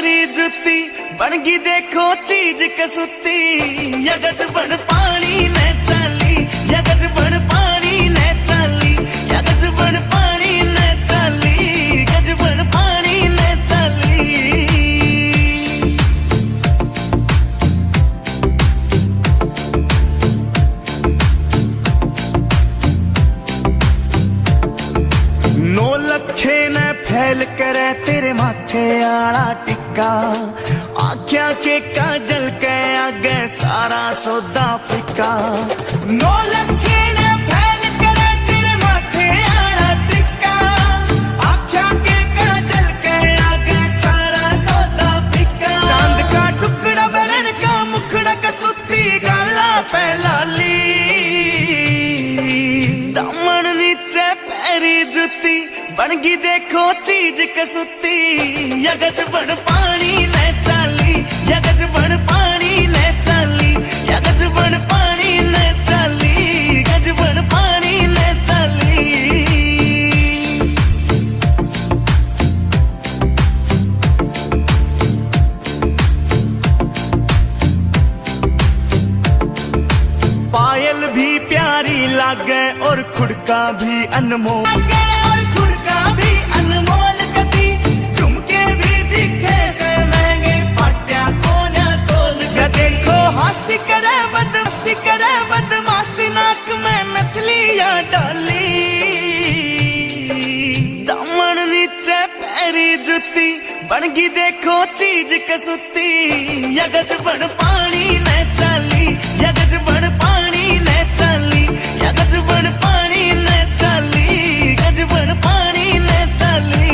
पैरी जुत्ती बन गई देखो चीज कसुती। या गज बन पानी ने चाली, या गज बन पानी ने चाली, या गज बन पानी ने चाली, गज बन पानी ने चाली। नौ लखे ने फैल करे तेरे माथे आला टिक्का। आख्या के काजल के आगे सारा सौदा फिक्का। नौ लखे ने फैल करे तेरे माथे आला टिक्का। आख्या के काजल के आगे सारा सौदा फिक्का। चांद का टुकड़ा बरन का मुखड़ा कसुती गाला पहलाली। दामन नीचे पैरी जुत्ती बन गई देखो चीज कसुती। या गज बन पानी ने चाली, या गज बन पानी ने चाली, या गज बन पानी ने चाली, गज बन पानी ने चाली। पायल भी प्यारी लागे और खुड़का भी अनमोल, और खुड़का भी अनमोल कती। झुमके भी दिखे से महंगे पाट्या कोना तोल के। देखो हंसी करे बदमाशी नाक में नथलियां डाली। दामन नीचे पैरी जुत्ती बन गई देखो चीज कसुती। या गज बन पानी ने चाली, या गज बन पानी ने चाली, या गज बन पानी ने चाली, गज बन पानी ने चाली।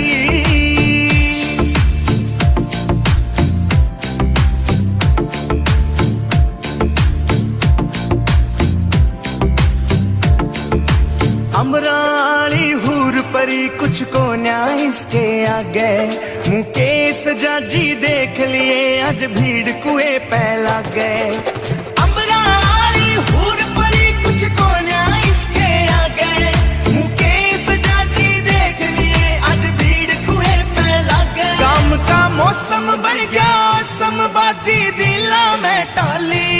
अमराली हूर परी कुछ को न्याय इसके आगे। मुकेश जाजी देख लिए आज भीड़ कुएं पे लगे। अमराली हूर परी कुछ को न्याय इसके आगे। मुकेश जाजी देख लिए आज भीड़ कुएं पे लगे। काम का मौसम बन गया समबाजी दिला में टाली।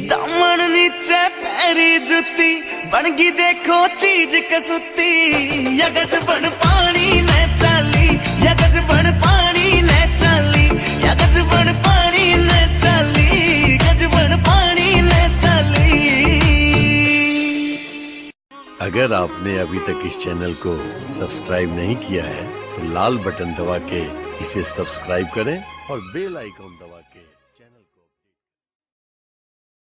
दामन नीचे पैरी जुत्ती बन गई देखो चीज कसुती। या गज बन पानी ने चाली, या गज बन पानी ने चाली, या गज बन पानी ने चाली, गज बन पानी ने चाली। अगर आपने अभी तक इस चैनल को सब्सक्राइब नहीं किया है तो लाल बटन दबा के इसे सब्सक्राइब करें और बेल आइकॉन दबा के